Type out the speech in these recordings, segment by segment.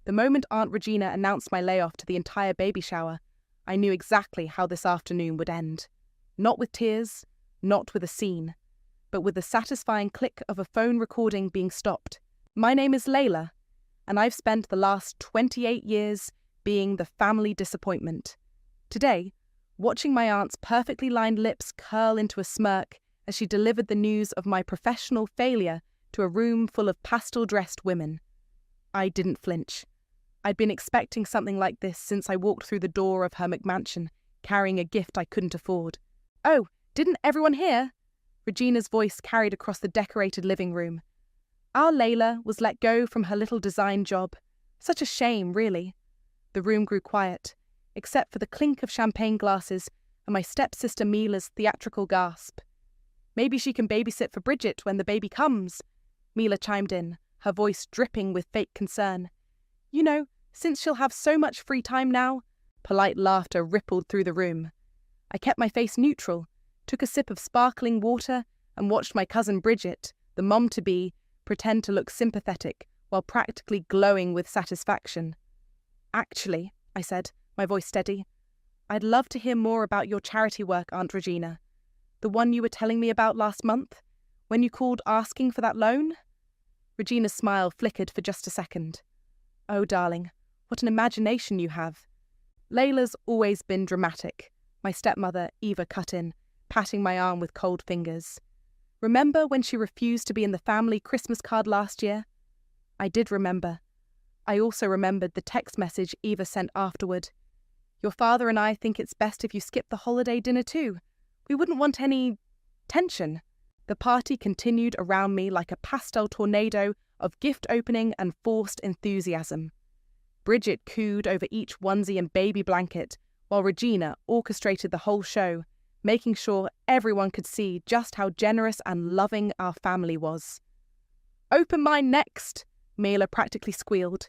The moment Aunt Regina announced my layoff to the entire baby shower, I knew exactly how this afternoon would end. Not with tears, not with a scene, but with the satisfying click of a phone recording being stopped. My name is Layla, and I've spent the last 28 years being the family disappointment. Today, watching my aunt's perfectly lined lips curl into a smirk as she delivered the news of my professional failure to a room full of pastel-dressed women, I didn't flinch. I'd been expecting something like this since I walked through the door of her McMansion, carrying a gift I couldn't afford. "Oh, didn't everyone hear?" Regina's voice carried across the decorated living room. Our Layla was let go from her little design job. Such a shame, really. The room grew quiet, except for the clink of champagne glasses and my stepsister Mila's theatrical gasp. "Maybe she can babysit for Bridget when the baby comes," Mila chimed in, her voice dripping with fake concern. "You know, since she'll have so much free time now." Polite laughter rippled through the room. I kept my face neutral, took a sip of sparkling water, and watched my cousin Bridget, the mom-to-be, pretend to look sympathetic while practically glowing with satisfaction. "Actually," I said, my voice steady, "I'd love to hear more about your charity work, Aunt Regina. The one you were telling me about last month, when you called asking for that loan?" Regina's smile flickered for just a second. "Oh, darling, what an imagination you have." "Layla's always been dramatic," my stepmother, Eva, cut in, patting my arm with cold fingers. "Remember when she refused to be in the family Christmas card last year?" I did remember. I also remembered the text message Eva sent afterward. "Your father and I think it's best if you skip the holiday dinner too. We wouldn't want any tension." The party continued around me like a pastel tornado of gift opening and forced enthusiasm. Bridget cooed over each onesie and baby blanket, while Regina orchestrated the whole show, making sure everyone could see just how generous and loving our family was. "Open mine next," Mila practically squealed,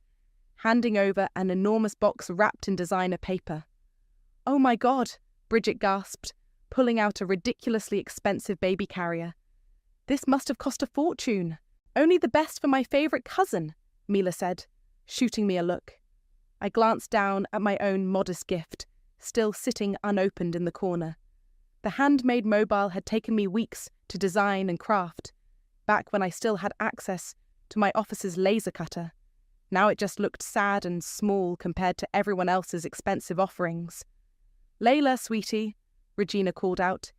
handing over an enormous box wrapped in designer paper. "Oh my God," Bridget gasped, pulling out a ridiculously expensive baby carrier. "This must have cost a fortune." "Only the best for my favourite cousin," Mila said, shooting me a look. I glanced down at my own modest gift, still sitting unopened in the corner. The handmade mobile had taken me weeks to design and craft, back when I still had access to my office's laser cutter. Now it just looked sad and small compared to everyone else's expensive offerings. "Layla, sweetie," Regina called out.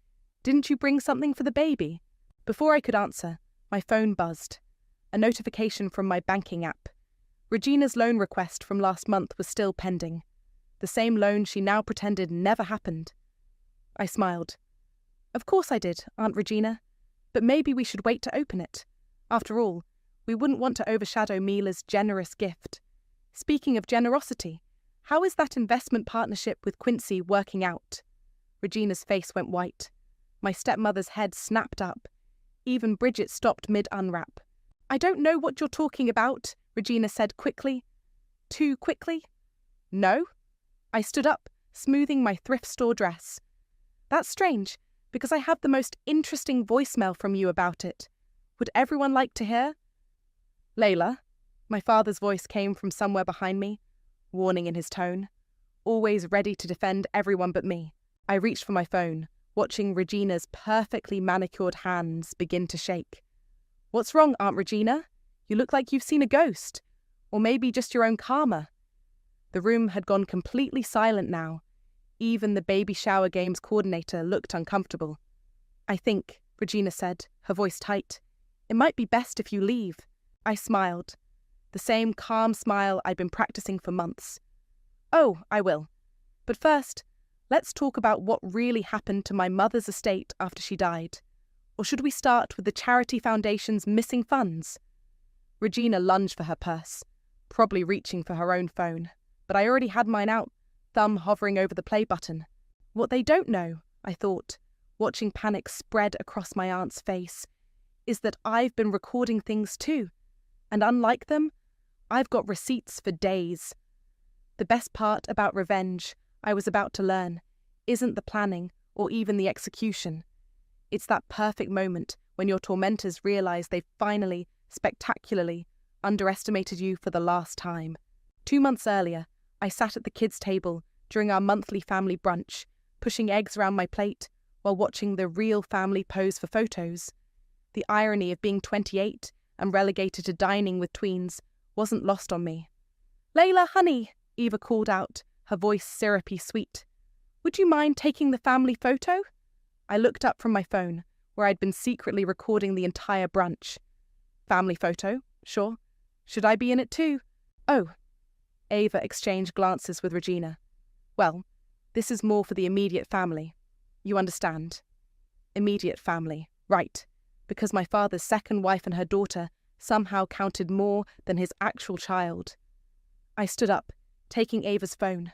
"Didn't you bring something for the baby?" Before I could answer, my phone buzzed. A notification from my banking app. Regina's loan request from last month was still pending. The same loan she now pretended never happened. I smiled. "Of course I did, Aunt Regina. But maybe we should wait to open it. After all, we wouldn't want to overshadow Mila's generous gift. Speaking of generosity, how is that investment partnership with Quincy working out?" Regina's face went white. My stepmother's head snapped up. Even Bridget stopped mid-unwrap. "I don't know what you're talking about," Regina said quickly. "Too quickly?" "No." I stood up, smoothing my thrift store dress. "That's strange, because I have the most interesting voicemail from you about it. Would everyone like to hear?" "Layla," my father's voice came from somewhere behind me, warning in his tone, always ready to defend everyone but me. I reached for my phone, watching Regina's perfectly manicured hands begin to shake. "What's wrong, Aunt Regina? You look like you've seen a ghost. Or maybe just your own karma." The room had gone completely silent now. Even the baby shower games coordinator looked uncomfortable. "I think," Regina said, her voice tight, "it might be best if you leave." I smiled, the same calm smile I'd been practicing for months. "Oh, I will. But first, let's talk about what really happened to my mother's estate after she died. Or should we start with the Charity Foundation's missing funds?" Regina lunged for her purse, probably reaching for her own phone, but I already had mine out, thumb hovering over the play button. "What they don't know," I thought, watching panic spread across my aunt's face, "is that I've been recording things too. And unlike them, I've got receipts for days." The best part about revenge, I was about to learn, isn't the planning or even the execution. It's that perfect moment when your tormentors realize they've finally, spectacularly, underestimated you for the last time. 2 months earlier, I sat at the kids' table during our monthly family brunch, pushing eggs around my plate while watching the real family pose for photos. The irony of being 28 and relegated to dining with tweens wasn't lost on me. "Layla, honey," Eva called out, her voice syrupy sweet. "Would you mind taking the family photo?" I looked up from my phone, where I'd been secretly recording the entire brunch. "Family photo? Sure. Should I be in it too?" "Oh." Ava exchanged glances with Regina. "Well, this is more for the immediate family. You understand." Immediate family, right, because my father's second wife and her daughter somehow counted more than his actual child. I stood up, taking Ava's phone.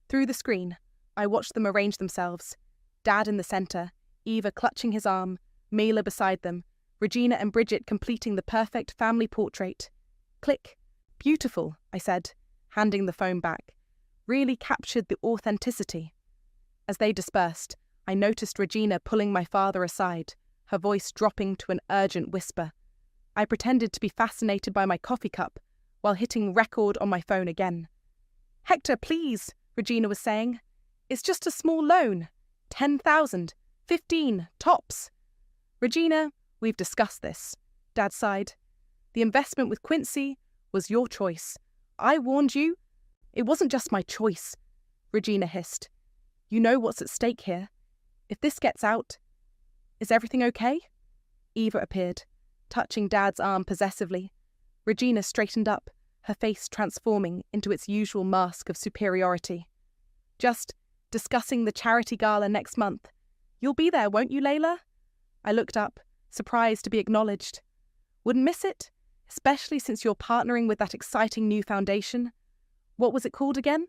Through the screen, I watched them arrange themselves. Dad in the centre, Eva clutching his arm, Mila beside them, Regina and Bridget completing the perfect family portrait. Click. "Beautiful," I said, handing the phone back. Really captured the authenticity. As they dispersed, I noticed Regina pulling my father aside, her voice dropping to an urgent whisper. I pretended to be fascinated by my coffee cup, while hitting record on my phone again. "Hector, please," Regina was saying. "It's just a small loan. 10,000, 15, tops." "Regina, we've discussed this," Dad sighed. "The investment with Quincy was your choice. I warned you." "It wasn't just my choice," Regina hissed. "You know what's at stake here. If this gets out..." "Is everything okay?" Eva appeared, touching Dad's arm possessively. Regina straightened up, her face transforming into its usual mask of superiority. "Just discussing the charity gala next month. You'll be there, won't you, Layla?" I looked up, surprised to be acknowledged. "Wouldn't miss it, especially since you're partnering with that exciting new foundation. What was it called again?"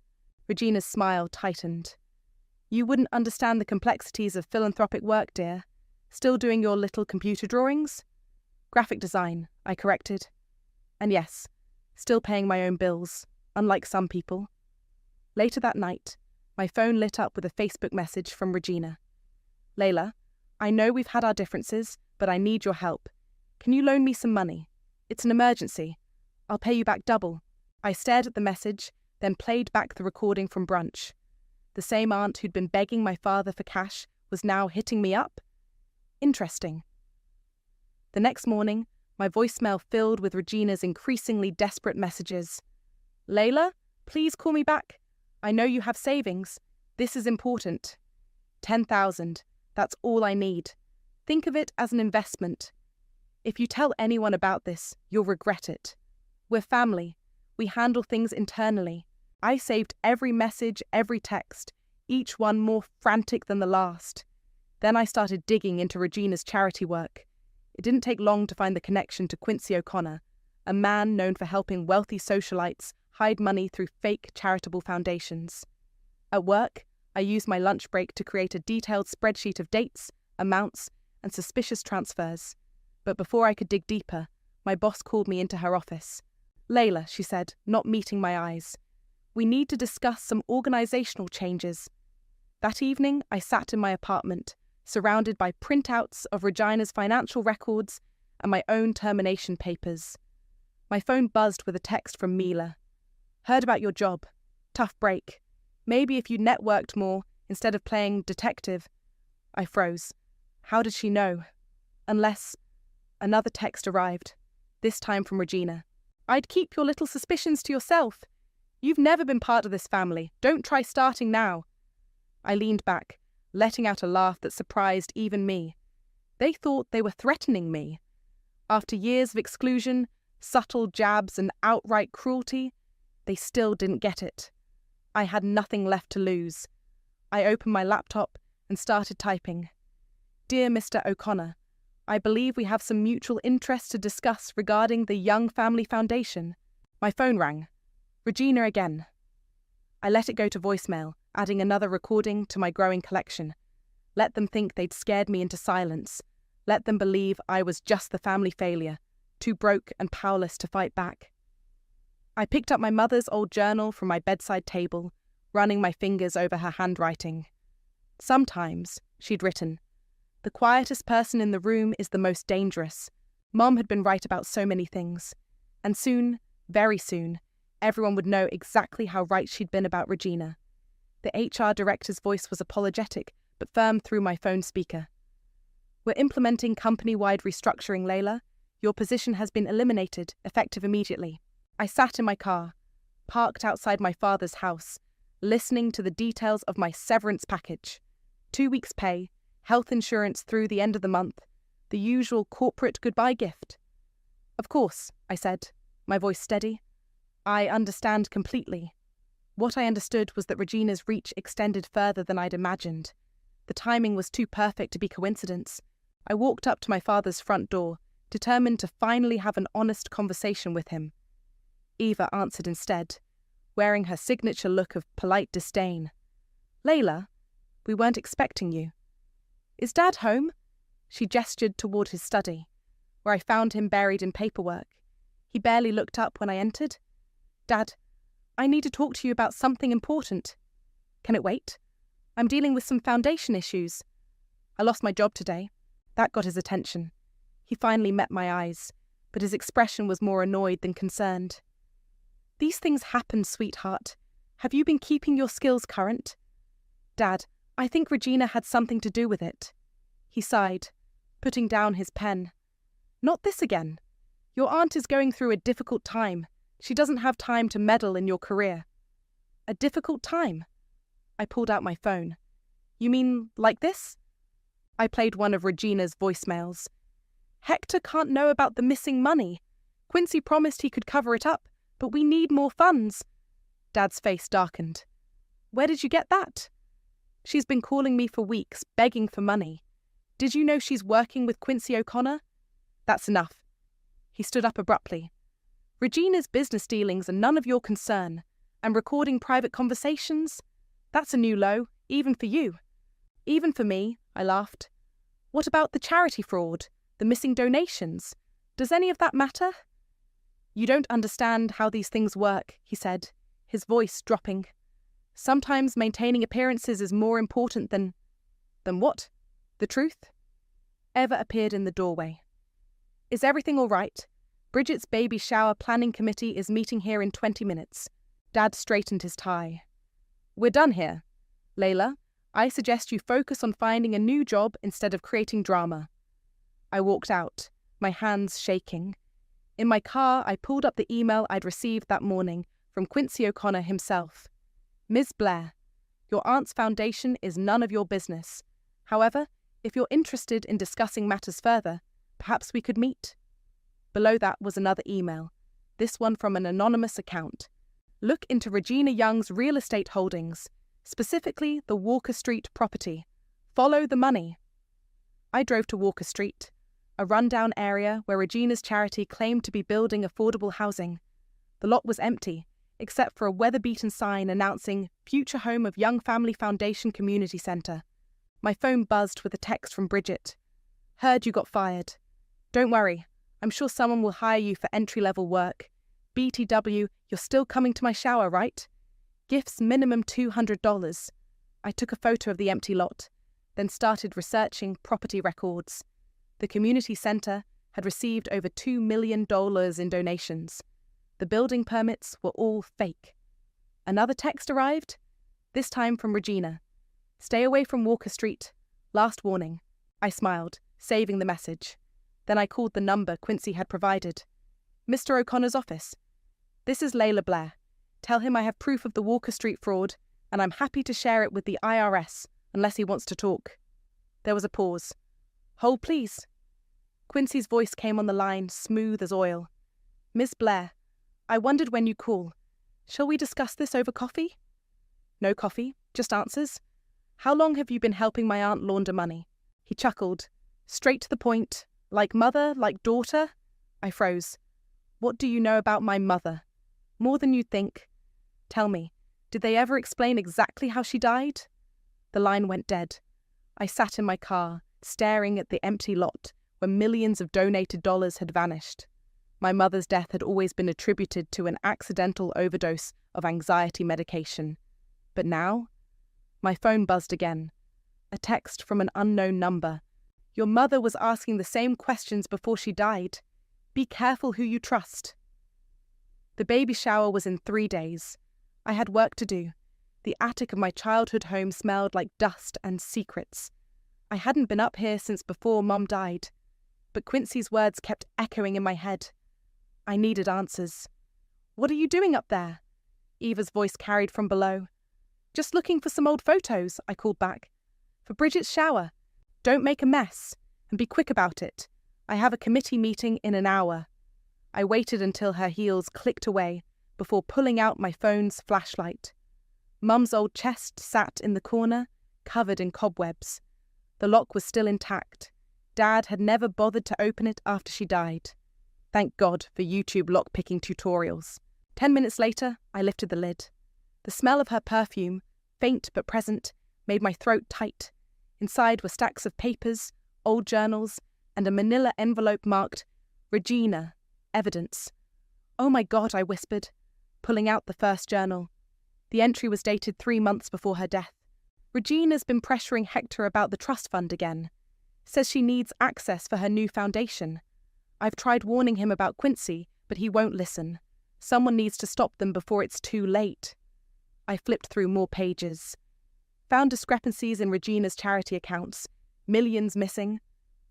Regina's smile tightened. "You wouldn't understand the complexities of philanthropic work, dear. Still doing your little computer drawings?" "Graphic design," I corrected. "And yes, still paying my own bills, unlike some people." Later that night, my phone lit up with a Facebook message from Regina. "Layla, I know we've had our differences, but I need your help. Can you loan me some money? It's an emergency. I'll pay you back double." I stared at the message, then played back the recording from brunch. The same aunt who'd been begging my father for cash was now hitting me up? Interesting. The next morning, my voicemail filled with Regina's increasingly desperate messages. "Layla, please call me back. I know you have savings. This is important. 10,000. That's all I need. Think of it as an investment. If you tell anyone about this, you'll regret it. We're family. We handle things internally. I saved every message, every text, each one more frantic than the last. Then I started digging into Regina's charity work. It didn't take long to find the connection to Quincy O'Connor, a man known for helping wealthy socialites hide money through fake charitable foundations. At work, I used my lunch break to create a detailed spreadsheet of dates, amounts, and suspicious transfers. But before I could dig deeper, my boss called me into her office. "Layla," she said, not meeting my eyes, "we need to discuss some organizational changes." That evening, I sat in my apartment, surrounded by printouts of Regina's financial records and my own termination papers. My phone buzzed with a text from Mila. "Heard about your job. Tough break. Maybe if you networked more instead of playing detective." I froze. How did she know? Unless... Another text arrived, this time from Regina. "I'd keep your little suspicions to yourself. You've never been part of this family. Don't try starting now." I leaned back, letting out a laugh that surprised even me. They thought they were threatening me. After years of exclusion, subtle jabs, and outright cruelty, they still didn't get it. I had nothing left to lose. I opened my laptop and started typing. "Dear Mr. O'Connor, I believe we have some mutual interests to discuss regarding the Young Family Foundation." My phone rang. Regina again. I let it go to voicemail, adding another recording to my growing collection. Let them think they'd scared me into silence. Let them believe I was just the family failure, too broke and powerless to fight back. I picked up my mother's old journal from my bedside table, running my fingers over her handwriting. "Sometimes," she'd written, "the quietest person in the room is the most dangerous." Mom had been right about so many things. And soon, very soon, Everyone would know exactly how right she'd been about Regina. The HR director's voice was apologetic, but firm through my phone speaker. "We're implementing company-wide restructuring, Layla. Your position has been eliminated, effective immediately." I sat in my car, parked outside my father's house, listening to the details of my severance package. 2 weeks' pay, health insurance through the end of the month, the usual corporate goodbye gift. "Of course," I said, my voice steady. "I understand completely." What I understood was that Regina's reach extended further than I'd imagined. The timing was too perfect to be coincidence. I walked up to my father's front door, determined to finally have an honest conversation with him. Eva answered instead, wearing her signature look of polite disdain. "Layla, we weren't expecting you." "Is Dad home?" She gestured toward his study, where I found him buried in paperwork. He barely looked up when I entered. "Dad, I need to talk to you about something important." "Can it wait? I'm dealing with some foundation issues." "I lost my job today." That got his attention. He finally met my eyes, but his expression was more annoyed than concerned. "These things happen, sweetheart. Have you been keeping your skills current?" "Dad, I think Regina had something to do with it." He sighed, putting down his pen. "Not this again. Your aunt is going through a difficult time. She doesn't have time to meddle in your career." "A difficult time?" I pulled out my phone. "You mean like this?" I played one of Regina's voicemails. "Hector can't know about the missing money. Quincy promised he could cover it up, but we need more funds." Dad's face darkened. "Where did you get that?" "She's been calling me for weeks, begging for money. Did you know she's working with Quincy O'Connor?" "That's enough." He stood up abruptly. "Regina's business dealings are none of your concern, and recording private conversations? That's a new low, even for you." "Even for me," I laughed. "What about the charity fraud, the missing donations? Does any of that matter?" "You don't understand how these things work," he said, his voice dropping. "Sometimes maintaining appearances is more important than..." "Than what? The truth?" Eva appeared in the doorway. "Is everything all right? Bridget's baby shower planning committee is meeting here in 20 minutes. Dad straightened his tie. "We're done here. Layla, I suggest you focus on finding a new job instead of creating drama." I walked out, my hands shaking. In my car, I pulled up the email I'd received that morning from Quincy O'Connor himself. "Ms. Blair, your aunt's foundation is none of your business. However, if you're interested in discussing matters further, perhaps we could meet." Below that was another email, this one from an anonymous account. "Look into Regina Young's real estate holdings, specifically the Walker Street property. Follow the money." I drove to Walker Street, a rundown area where Regina's charity claimed to be building affordable housing. The lot was empty, except for a weather-beaten sign announcing future home of Young Family Foundation Community Center. My phone buzzed with a text from Bridget. "Heard you got fired. Don't worry, I'm sure someone will hire you for entry-level work. BTW, you're still coming to my shower, right? Gifts minimum $200. I took a photo of the empty lot, then started researching property records. The community center had received over $2 million in donations. The building permits were all fake. Another text arrived, this time from Regina. "Stay away from Walker Street. Last warning." I smiled, saving the message. Then I called the number Quincy had provided. "Mr. O'Connor's office. This is Layla Blair. Tell him I have proof of the Walker Street fraud, and I'm happy to share it with the IRS, unless he wants to talk." There was a pause. "Hold, please." Quincy's voice came on the line, smooth as oil. "Miss Blair, I wondered when you'd call. Shall we discuss this over coffee?" "No coffee, just answers. How long have you been helping my aunt launder money?" He chuckled. "Straight to the point. Like mother, like daughter?" I froze. "What do you know about my mother?" "More than you'd think." "Tell me, did they ever explain exactly how she died?" The line went dead. I sat in my car, staring at the empty lot where millions of donated dollars had vanished. My mother's death had always been attributed to an accidental overdose of anxiety medication. But now? My phone buzzed again. A text from an unknown number. "Your mother was asking the same questions before she died. Be careful who you trust." The The baby shower was in 3 days. I had work to do. The attic of my childhood home smelled like dust and secrets. I hadn't been up here since before Mum died, but Quincy's words kept echoing in my head. I needed answers. "What are you doing up there?" Eva's voice carried from below. "Just looking for some old photos," I called back. "For Bridget's shower. Don't make a mess, and be quick about it. I have a committee meeting in an hour." I waited until her heels clicked away before pulling out my phone's flashlight. Mum's old chest sat in the corner, covered in cobwebs. The lock was still intact. Dad had never bothered to open it after she died. Thank God for YouTube lock-picking tutorials. 10 minutes later, I lifted the lid. The smell of her perfume, faint but present, made my throat tight. Inside were stacks of papers, old journals, and a manila envelope marked Regina, Evidence. "Oh my God," I whispered, pulling out the first journal. The entry was dated 3 months before her death. "Regina's been pressuring Hector about the trust fund again. Says she needs access for her new foundation. I've tried warning him about Quincy, but he won't listen. Someone needs to stop them before it's too late." I flipped through more pages. Found discrepancies in Regina's charity accounts, millions missing.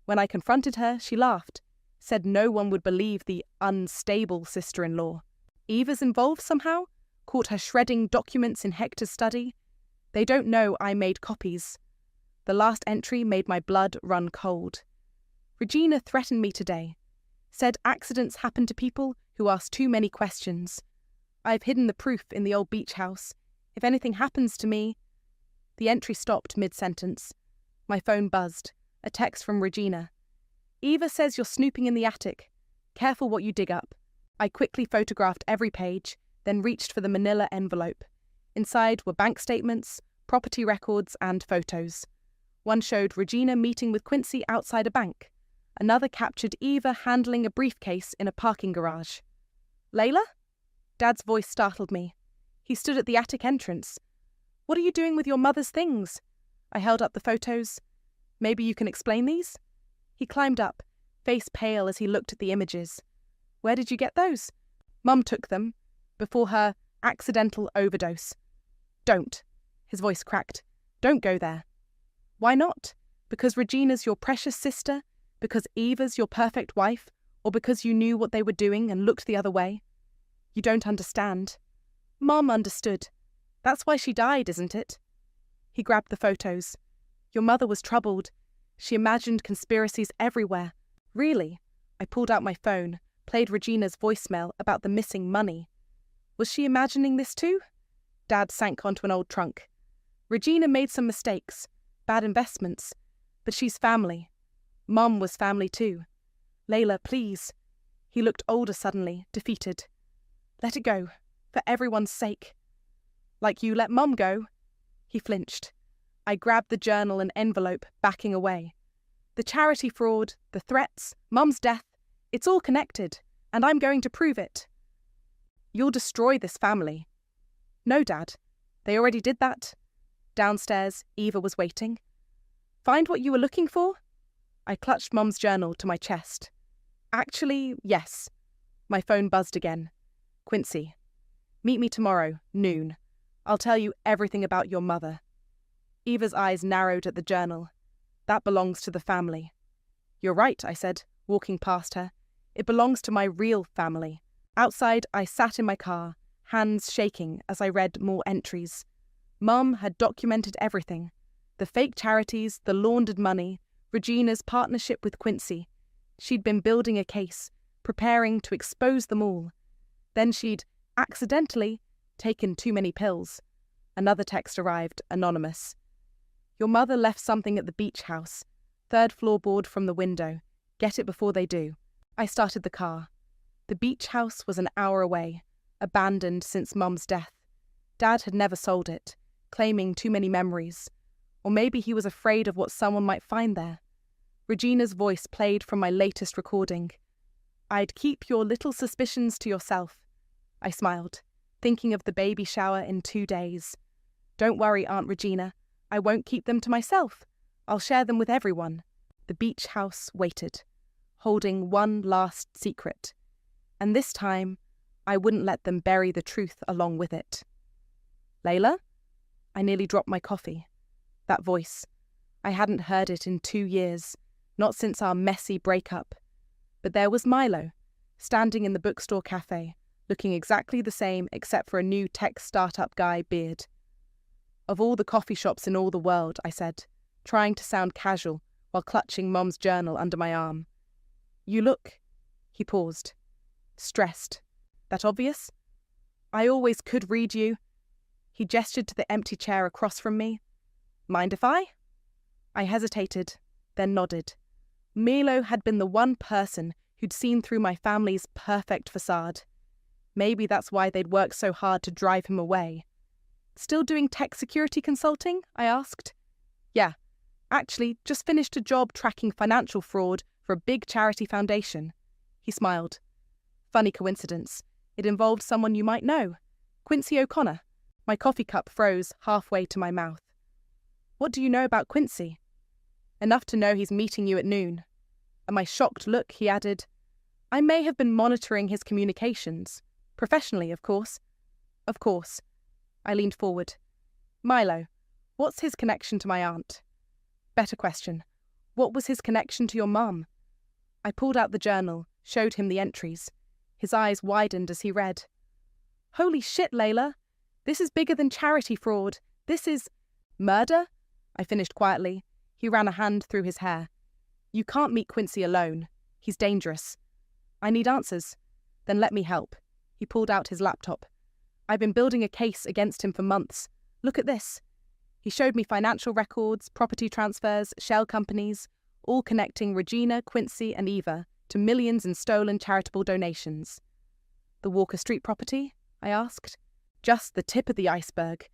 When I confronted her, she laughed, said no one would believe the unstable sister-in-law. Eva's involved somehow? Caught her shredding documents in Hector's study? They don't know I made copies. The last entry made my blood run cold. "Regina threatened me today. Said accidents happen to people who ask too many questions. I've hidden the proof in the old beach house. If anything happens to me..." The entry stopped mid-sentence. My phone buzzed. A text from Regina. "Eva says you're snooping in the attic. Careful what you dig up." I quickly photographed every page, then reached for the manila envelope. Inside were bank statements, property records, and photos. One showed Regina meeting with Quincy outside a bank. Another captured Eva handling a briefcase in a parking garage. "Layla?" Dad's voice startled me. He stood at the attic entrance. "What are you doing with your mother's things?" I held up the photos. "Maybe you can explain these?" He climbed up, face pale as he looked at the images. "Where did you get those?" "Mum took them, before her accidental overdose." "Don't." His voice cracked. "Don't go there." "Why not? Because Regina's your precious sister? Because Eva's your perfect wife? Or because you knew what they were doing and looked the other way?" "You don't understand." "Mum understood. That's why she died, isn't it?" He grabbed the photos. "Your mother was troubled. She imagined conspiracies everywhere." "Really?" I pulled out my phone, played Regina's voicemail about the missing money. Was she imagining this too? Dad sank onto an old trunk. "Regina made some mistakes, bad investments, but she's family. Mum was family too. Layla, please." He looked older suddenly, defeated. "Let it go, for everyone's sake." "Like you let Mum go?" He flinched. I grabbed the journal and envelope, backing away. "The charity fraud, the threats, Mum's death, it's all connected, and I'm going to prove it." "You'll destroy this family." "No, Dad. They already did that." Downstairs, Eva was waiting. "Find what you were looking for?" I clutched Mum's journal to my chest. "Actually, yes." My phone buzzed again. "Quincy. Meet me tomorrow, noon. I'll tell you everything about your mother." Eva's eyes narrowed at the journal. "That belongs to the family." "You're right," I said, walking past her. "It belongs to my real family." Outside, I sat in my car, hands shaking as I read more entries. Mum had documented everything. The fake charities, the laundered money, Regina's partnership with Quincy. She'd been building a case, preparing to expose them all. Then she'd, accidentally, taken too many pills. Another text arrived, anonymous. "Your mother left something at the beach house. 3rd floorboard from the window. Get it before they do." I started the car. The beach house was an hour away, abandoned since Mum's death. Dad had never sold it, claiming too many memories. Or maybe he was afraid of what someone might find there. Regina's voice played from my latest recording. "I'd keep your little suspicions to yourself." I smiled, thinking of the baby shower in 2 days. "Don't worry, Aunt Regina. I won't keep them to myself. I'll share them with everyone." The beach house waited, holding one last secret. And this time, I wouldn't let them bury the truth along with it. Layla? I nearly dropped my coffee. That voice. I hadn't heard it in 2 years, not since our messy breakup. But there was Milo, standing in the bookstore cafe, looking exactly the same except for a new tech startup guy beard. Of all the coffee shops in all the world, I said, trying to sound casual while clutching Mom's journal under my arm. You look... He paused. Stressed. That obvious? I always could read you. He gestured to the empty chair across from me. Mind if I? I hesitated, then nodded. Milo had been the one person who'd seen through my family's perfect facade. Maybe that's why they'd worked so hard to drive him away. Still doing tech security consulting? I asked. Yeah. Actually, just finished a job tracking financial fraud for a big charity foundation. He smiled. Funny coincidence. It involved someone you might know. Quincy O'Connor. My coffee cup froze halfway to my mouth. What do you know about Quincy? Enough to know he's meeting you at noon. At my shocked look, he added, I may have been monitoring his communications. Professionally, of course. Of course. I leaned forward. Milo, what's his connection to my aunt? Better question. What was his connection to your mum? I pulled out the journal, showed him the entries. His eyes widened as he read. Holy shit, Layla. This is bigger than charity fraud. This is... Murder? I finished quietly. He ran a hand through his hair. You can't meet Quincy alone. He's dangerous. I need answers. Then let me help. He pulled out his laptop. I've been building a case against him for months. Look at this. He showed me financial records, property transfers, shell companies, all connecting Regina, Quincy, and Eva to millions in stolen charitable donations. The Walker Street property? I asked. Just the tip of the iceberg.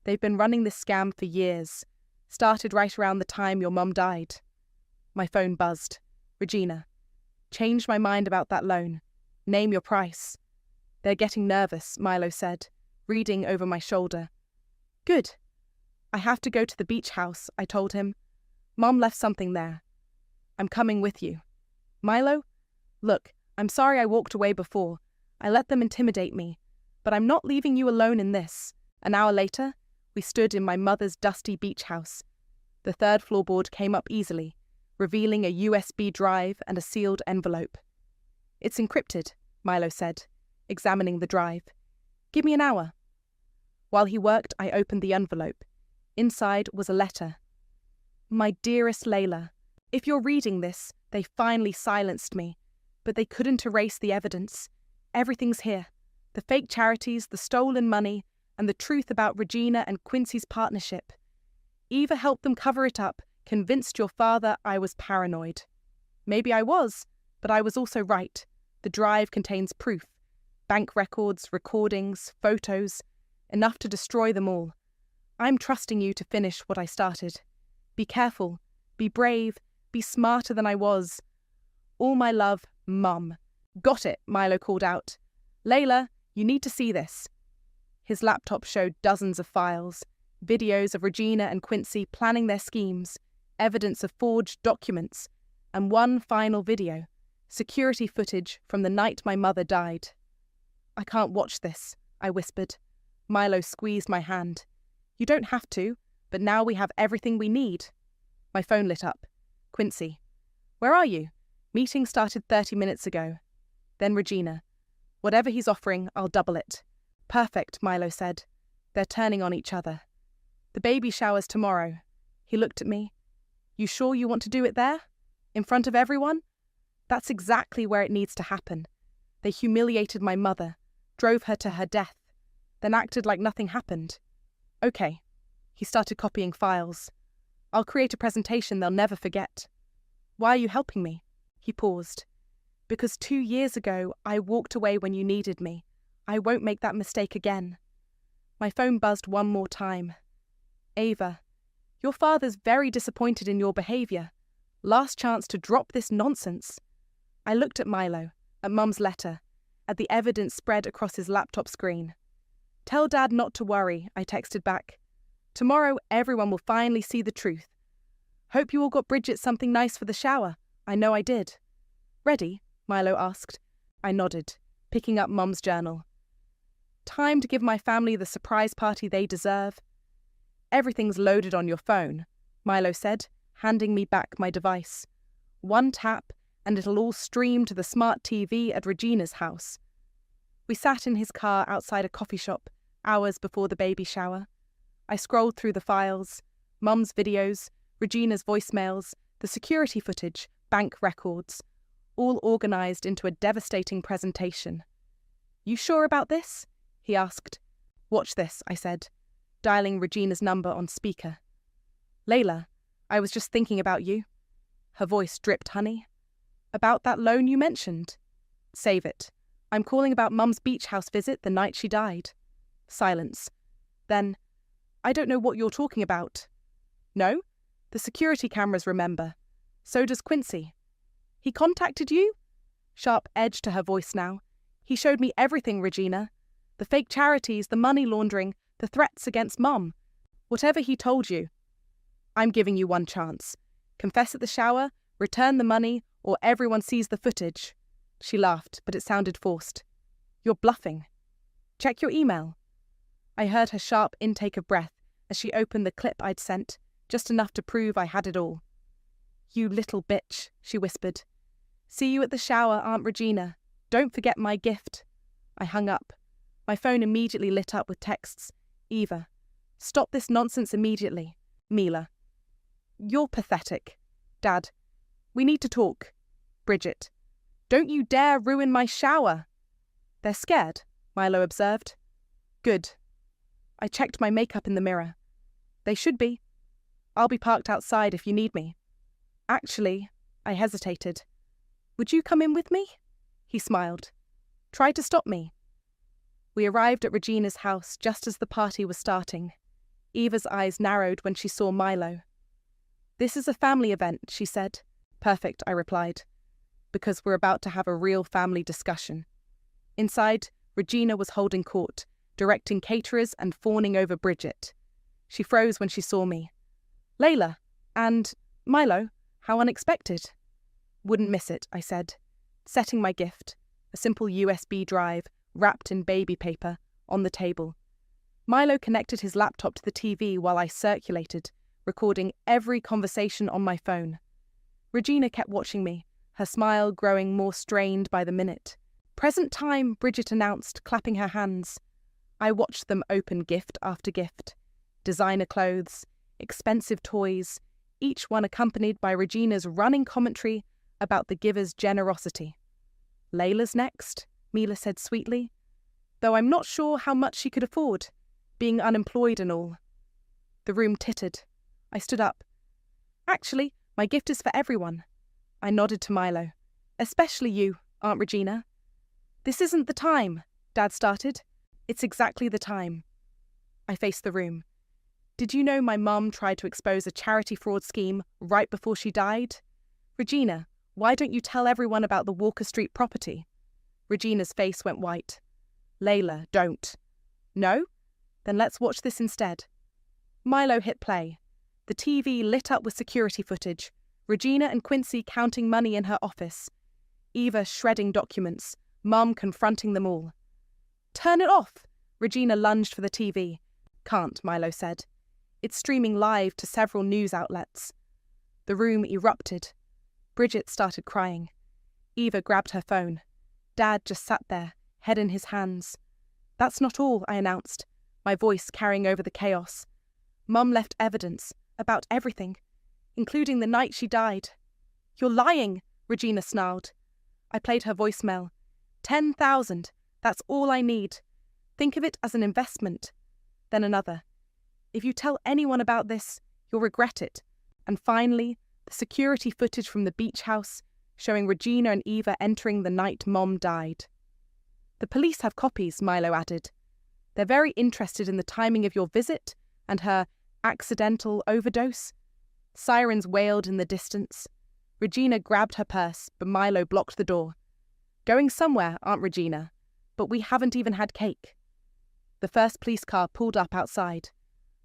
They've been running this scam for years. Started right around the time your mum died. My phone buzzed. Regina. Changed my mind about that loan. Name your price. They're getting nervous, Milo said, reading over my shoulder. Good. I have to go to the beach house, I told him. Mom left something there. I'm coming with you. Milo? Look, I'm sorry I walked away before. I let them intimidate me. But I'm not leaving you alone in this. An hour later, we stood in my mother's dusty beach house. The 3rd floorboard came up easily, revealing a USB drive and a sealed envelope. It's encrypted, Milo said, examining the drive. Give me an hour. While he worked, I opened the envelope. Inside was a letter. My dearest Layla, if you're reading this, they finally silenced me, but they couldn't erase the evidence. Everything's here. The fake charities, the stolen money, and the truth about Regina and Quincy's partnership. Eva helped them cover it up, convinced your father I was paranoid. Maybe I was, but I was also right. The drive contains proof. Bank records, recordings, photos. Enough to destroy them all. I'm trusting you to finish what I started. Be careful. Be brave. Be smarter than I was. All my love, Mum. Got it, Milo called out. Layla, you need to see this. His laptop showed dozens of files, videos of Regina and Quincy planning their schemes, evidence of forged documents, and one final video, security footage from the night my mother died. I can't watch this, I whispered. Milo squeezed my hand. You don't have to, but now we have everything we need. My phone lit up. Quincy. Where are you? Meeting started 30 minutes ago. Then Regina. Whatever he's offering, I'll double it. Perfect, Milo said. They're turning on each other. The baby shower's tomorrow. He looked at me. You sure you want to do it there? In front of everyone? That's exactly where it needs to happen. They humiliated my mother, drove her to her death, then acted like nothing happened. Okay. He started copying files. I'll create a presentation they'll never forget. Why are you helping me? He paused. Because 2 years ago, I walked away when you needed me. I won't make that mistake again. My phone buzzed one more time. Ava, your father's very disappointed in your behaviour. Last chance to drop this nonsense. I looked at Milo, at Mum's letter, at the evidence spread across his laptop screen. Tell Dad not to worry, I texted back. Tomorrow, everyone will finally see the truth. Hope you all got Bridget something nice for the shower. I know I did. Ready? Milo asked. I nodded. picking up Mum's journal. Time to give my family the surprise party they deserve. Everything's loaded on your phone, Milo said, handing me back my device. One tap, and it'll all stream to the smart TV at Regina's house. We sat in his car outside a coffee shop, hours before the baby shower. I scrolled through the files, Mum's videos, Regina's voicemails, the security footage, bank records, all organised into a devastating presentation. "You sure about this?" he asked. "Watch this," I said, dialing Regina's number on speaker. "Layla, I was just thinking about you." Her voice dripped honey. "About that loan you mentioned?" "Save it. I'm calling about Mum's beach house visit the night she died." Silence. Then, "I don't know what you're talking about." "No? The security cameras remember. So does Quincy." "He contacted you?" Sharp edge to her voice now. "He showed me everything, Regina. The fake charities, the money laundering, the threats against Mum. Whatever he told you." "I'm giving you one chance. Confess at the shower, return the money, or everyone sees the footage." She laughed, but it sounded forced. "You're bluffing. Check your email." I heard her sharp intake of breath as she opened the clip I'd sent, just enough to prove I had it all. "You little bitch," she whispered. "See you at the shower, Aunt Regina. Don't forget my gift." I hung up. My phone immediately lit up with texts. Eva. "Stop this nonsense immediately." Mila. "You're pathetic." Dad. "We need to talk." Bridget. "Don't you dare ruin my shower." "They're scared," Milo observed. "Good." I checked my makeup in the mirror. "They should be. I'll be parked outside if you need me." "Actually," I hesitated. "Would you come in with me?" He smiled. "Try to stop me." We arrived at Regina's house just as the party was starting. Eva's eyes narrowed when she saw Milo. "This is a family event," she said. "Perfect," I replied, "because we're about to have a real family discussion." Inside, Regina was holding court, directing caterers and fawning over Bridget. She froze when she saw me. "Layla, and Milo, how unexpected." "Wouldn't miss it," I said, setting my gift, a simple USB drive wrapped in baby paper, on the table. Milo connected his laptop to the TV while I circulated, recording every conversation on my phone. Regina kept watching me, her smile growing more strained by the minute. "Present time," Bridget announced, clapping her hands. I watched them open gift after gift. Designer clothes, expensive toys, each one accompanied by Regina's running commentary about the giver's generosity. "Layla's next," Mila said sweetly, "though I'm not sure how much she could afford, being unemployed and all." The room tittered. I stood up. "Actually, my gift is for everyone." I nodded to Milo. "Especially you, Aunt Regina." "This isn't the time," Dad started. "It's exactly the time." I faced the room. "Did you know my mum tried to expose a charity fraud scheme right before she died? Regina, why don't you tell everyone about the Walker Street property?" Regina's face went white. "Layla, don't." "No? Then let's watch this instead." Milo hit play. The TV lit up with security footage, Regina and Quincy counting money in her office, Eva shredding documents, Mum confronting them all. "Turn it off!" Regina lunged for the TV. "Can't," Milo said. "It's streaming live to several news outlets." The room erupted. Bridget started crying. Eva grabbed her phone. Dad just sat there, head in his hands. "That's not all," I announced, my voice carrying over the chaos. "Mum left evidence about everything, including the night she died." "You're lying," Regina snarled. I played her voicemail. 10,000. That's all I need. Think of it as an investment." Then another. "If you tell anyone about this, you'll regret it." And finally, the security footage from the beach house, showing Regina and Eva entering the night Mom died. "The police have copies," Milo added. "They're very interested in the timing of your visit and her accidental overdose." Sirens wailed in the distance. Regina grabbed her purse, but Milo blocked the door. "Going somewhere, Aunt Regina, but we haven't even had cake." The first police car pulled up outside.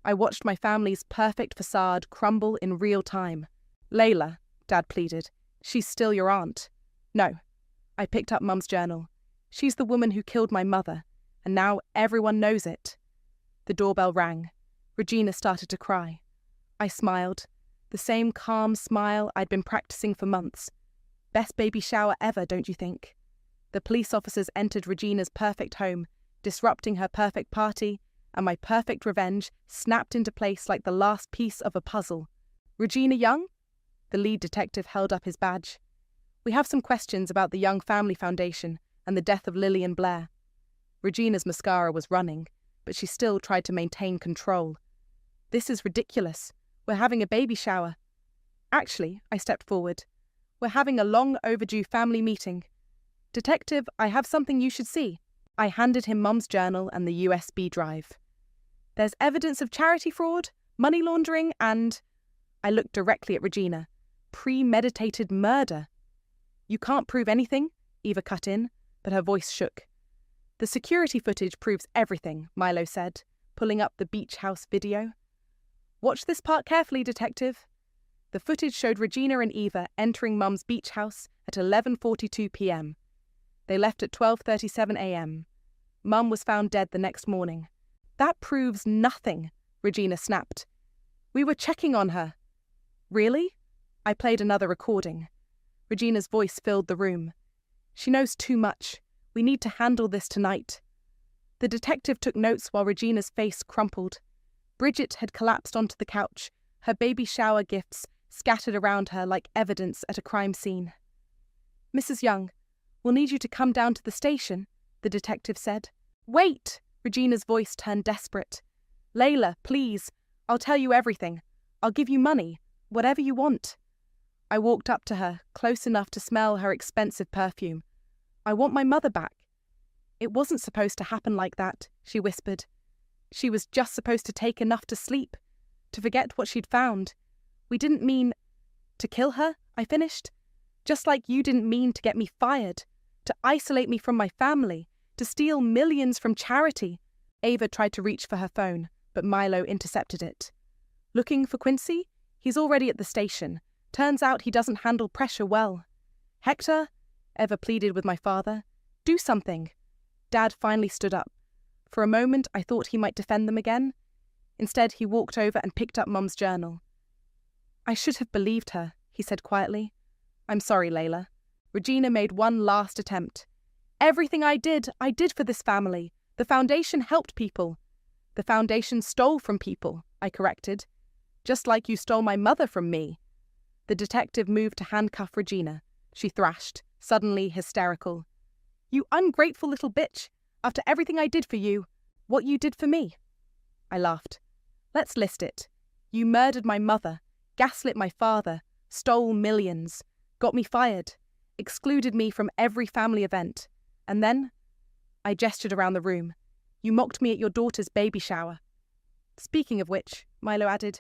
I watched my family's perfect facade crumble in real time. "Layla," Dad pleaded, "she's still your aunt." "No." I picked up Mum's journal. She's the woman who killed my mother, and now everyone knows it. The doorbell rang. Regina started to cry. I smiled, the same calm smile I'd been practicing for months. Best baby shower ever, don't you think? The police officers entered Regina's perfect home, disrupting her perfect party, and my perfect revenge snapped into place like the last piece of a puzzle. Regina Young? The lead detective held up his badge. We have some questions about the Young Family Foundation and the death of Lillian Blair. Regina's mascara was running, but she still tried to maintain control. This is ridiculous. We're having a baby shower. Actually, I stepped forward. We're having a long overdue family meeting. Detective, I have something you should see. I handed him Mum's journal and the USB drive. There's evidence of charity fraud, money laundering, and... I looked directly at Regina. Premeditated murder. You can't prove anything, Eva cut in, but her voice shook. The security footage proves everything, Milo said, pulling up the beach house video. Watch this part carefully, Detective. The footage showed Regina and Eva entering Mum's beach house at 11:42 p.m. They left at 12:37 a.m. Mum was found dead the next morning. That proves nothing, Regina snapped. We were checking on her. Really? I played another recording. Regina's voice filled the room. She knows too much. We need to handle this tonight. The detective took notes while Regina's face crumpled. Bridget had collapsed onto the couch, her baby shower gifts scattered around her like evidence at a crime scene. Mrs. Young, we'll need you to come down to the station, the detective said. Wait! Regina's voice turned desperate. Layla, please, I'll tell you everything. I'll give you money, whatever you want. I walked up to her, close enough to smell her expensive perfume. I want my mother back. It wasn't supposed to happen like that, she whispered. She was just supposed to take enough to sleep, to forget what she'd found. We didn't mean to kill her, I finished. Just like you didn't mean to get me fired, to isolate me from my family, to steal millions from charity. Ava tried to reach for her phone, but Milo intercepted it. Looking for Quincy? He's already at the station. Turns out he doesn't handle pressure well. Hector? Eva pleaded with my father. Do something. Dad finally stood up. For a moment, I thought he might defend them again. Instead, he walked over and picked up Mum's journal. I should have believed her, he said quietly. I'm sorry, Layla. Regina made one last attempt. Everything I did for this family. The foundation helped people. The foundation stole from people, I corrected. Just like you stole my mother from me. The detective moved to handcuff Regina. She thrashed, suddenly hysterical. You ungrateful little bitch. After everything I did for you, what you did for me. I laughed. Let's list it. You murdered my mother, gaslit my father, stole millions, got me fired, excluded me from every family event. And then, I gestured around the room. You mocked me at your daughter's baby shower. Speaking of which, Milo added,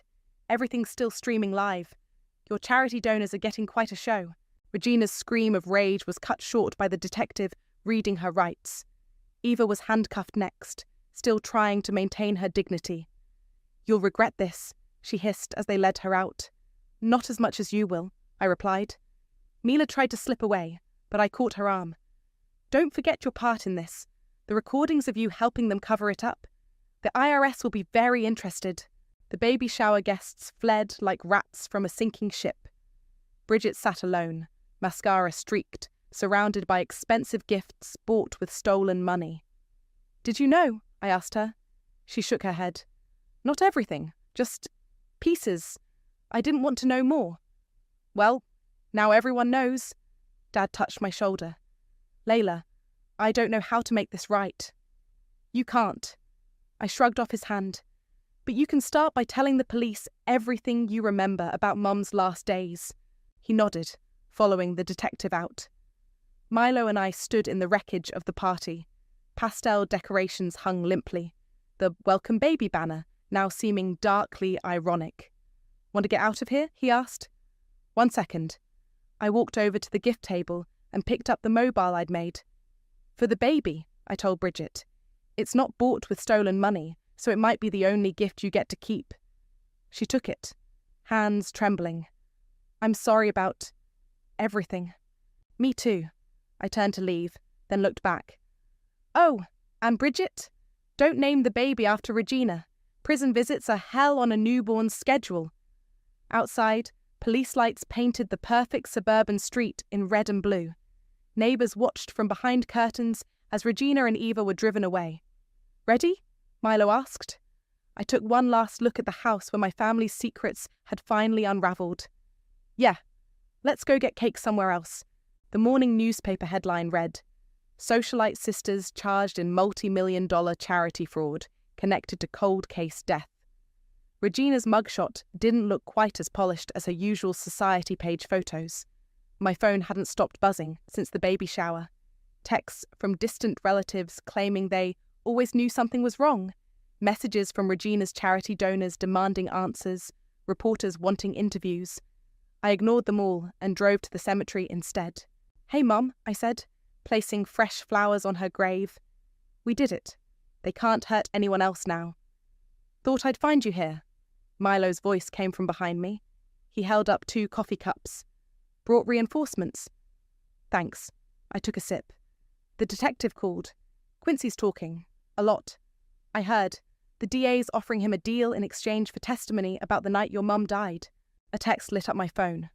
everything's still streaming live. Your charity donors are getting quite a show. Regina's scream of rage was cut short by the detective reading her rights. Eva was handcuffed next, still trying to maintain her dignity. You'll regret this, she hissed as they led her out. Not as much as you will, I replied. Mila tried to slip away, but I caught her arm. Don't forget your part in this. The recordings of you helping them cover it up. The IRS will be very interested. The baby shower guests fled like rats from a sinking ship. Bridget sat alone, mascara streaked, surrounded by expensive gifts bought with stolen money. Did you know? I asked her. She shook her head. Not everything, just pieces. I didn't want to know more. Well, now everyone knows. Dad touched my shoulder. Layla, I don't know how to make this right. You can't. I shrugged off his hand. But you can start by telling the police everything you remember about Mum's last days. He nodded, following the detective out. Milo and I stood in the wreckage of the party. Pastel decorations hung limply, the welcome baby banner now seeming darkly ironic. Want to get out of here? He asked. 1 second. I walked over to the gift table and picked up the mobile I'd made. For the baby, I told Bridget. It's not bought with stolen money, so it might be the only gift you get to keep. She took it, hands trembling. I'm sorry about everything. Me too. I turned to leave, then looked back. Oh, and Bridget? Don't name the baby after Regina. Prison visits are hell on a newborn's schedule. Outside, police lights painted the perfect suburban street in red and blue. Neighbours watched from behind curtains as Regina and Eva were driven away. Ready? Milo asked. I took one last look at the house where my family's secrets had finally unravelled. Yeah, let's go get cake somewhere else. The morning newspaper headline read, Socialite sisters charged in multi-million-dollar charity fraud connected to cold case death. Regina's mugshot didn't look quite as polished as her usual society page photos. My phone hadn't stopped buzzing since the baby shower. Texts from distant relatives claiming they always knew something was wrong. Messages from Regina's charity donors demanding answers. Reporters wanting interviews. I ignored them all and drove to the cemetery instead. Hey, Mum, I said, placing fresh flowers on her grave. We did it. They can't hurt anyone else now. Thought I'd find you here. Milo's voice came from behind me. He held up 2 coffee cups. Brought reinforcements. Thanks. I took a sip. The detective called. Quincy's talking. A lot. I heard. The DA's offering him a deal in exchange for testimony about the night your mum died. A text lit up my phone.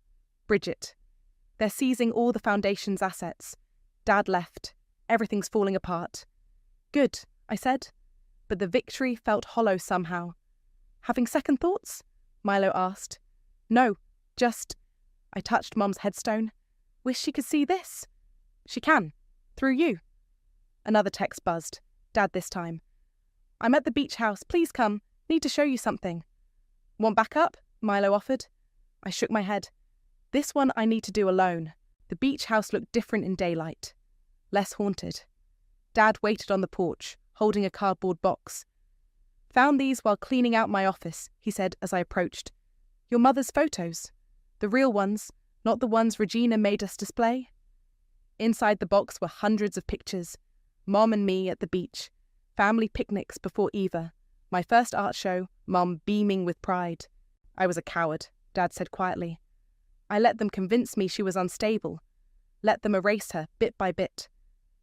Bridget. They're seizing all the foundation's assets. Dad left. Everything's falling apart. Good, I said. But the victory felt hollow somehow. Having second thoughts? Milo asked. No, just... I touched Mum's headstone. Wish she could see this. She can. Through you. Another text buzzed. Dad this time. I'm at the beach house. Please come. Need to show you something. Want backup? Milo offered. I shook my head. This one I need to do alone. The beach house looked different in daylight. Less haunted. Dad waited on the porch, holding a cardboard box. Found these while cleaning out my office, he said as I approached. Your mother's photos. The real ones, not the ones Regina made us display. Inside the box were hundreds of pictures. Mom and me at the beach. Family picnics before Eva. My first art show, Mom beaming with pride. I was a coward, Dad said quietly. I let them convince me she was unstable. Let them erase her bit by bit.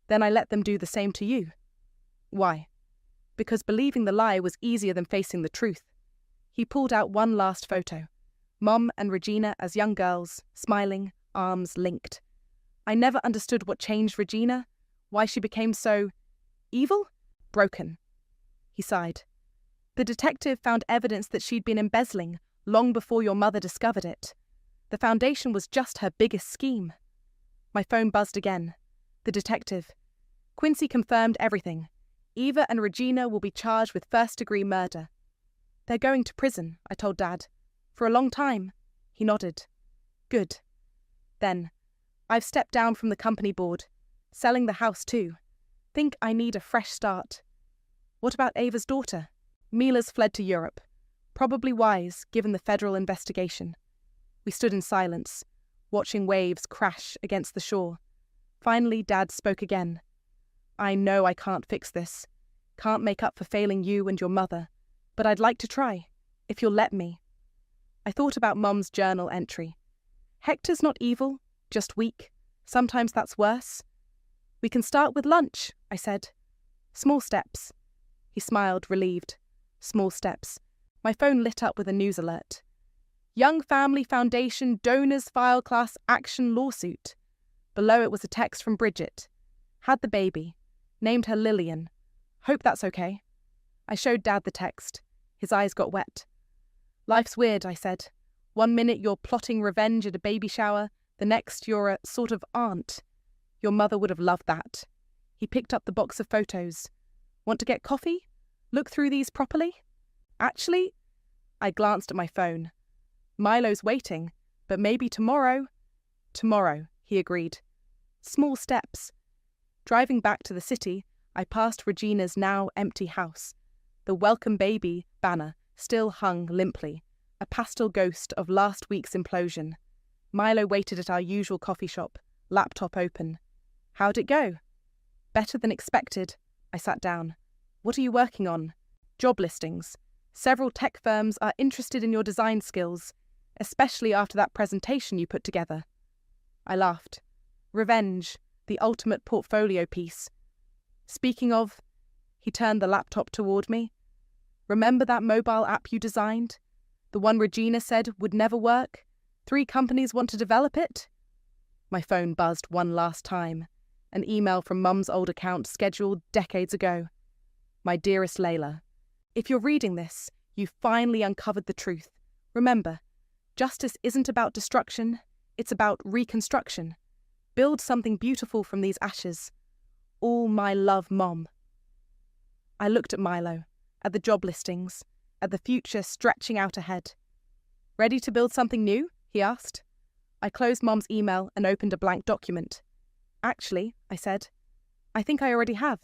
Then I let them do the same to you. Why? Because believing the lie was easier than facing the truth. He pulled out one last photo. Mom and Regina as young girls, smiling, arms linked. I never understood what changed Regina, why she became so... evil? Broken. He sighed. The detective found evidence that she'd been embezzling long before your mother discovered it. The foundation was just her biggest scheme. My phone buzzed again. The detective. Quincy confirmed everything. Eva and Regina will be charged with first-degree murder. They're going to prison, I told Dad. For a long time. He nodded. Good. Then, I've stepped down from the company board. Selling the house too. Think I need a fresh start. What about Ava's daughter? Mila's fled to Europe. Probably wise, given the federal investigation. We stood in silence, watching waves crash against the shore. Finally, Dad spoke again. I know I can't fix this. Can't make up for failing you and your mother. But I'd like to try, if you'll let me. I thought about Mum's journal entry. Hector's not evil, just weak. Sometimes that's worse. We can start with lunch, I said. Small steps. He smiled, relieved. Small steps. My phone lit up with a news alert. Young Family Foundation Donors File Class Action Lawsuit. Below it was a text from Bridget. Had the baby. Named her Lillian. Hope that's okay. I showed Dad the text. His eyes got wet. Life's weird, I said. 1 minute you're plotting revenge at a baby shower, the next you're a sort of aunt. Your mother would have loved that. He picked up the box of photos. Want to get coffee? Look through these properly? Actually, I glanced at my phone. Milo's waiting, but maybe tomorrow. Tomorrow, he agreed. Small steps. Driving back to the city, I passed Regina's now empty house. The welcome baby banner still hung limply, a pastel ghost of last week's implosion. Milo waited at our usual coffee shop, laptop open. How'd it go? Better than expected. I sat down. What are you working on? Job listings. Several tech firms are interested in your design skills, especially after that presentation you put together. I laughed. Revenge. The ultimate portfolio piece. Speaking of, he turned the laptop toward me. Remember that mobile app you designed? The one Regina said would never work? 3 companies want to develop it? My phone buzzed one last time. An email from Mum's old account scheduled decades ago. My dearest Layla, if you're reading this, you've finally uncovered the truth. Remember, justice isn't about destruction, it's about reconstruction. Build something beautiful from these ashes. All my love, Mom. I looked at Milo, at the job listings, at the future stretching out ahead. Ready to build something new? He asked. I closed Mom's email and opened a blank document. Actually, I said, I think I already have.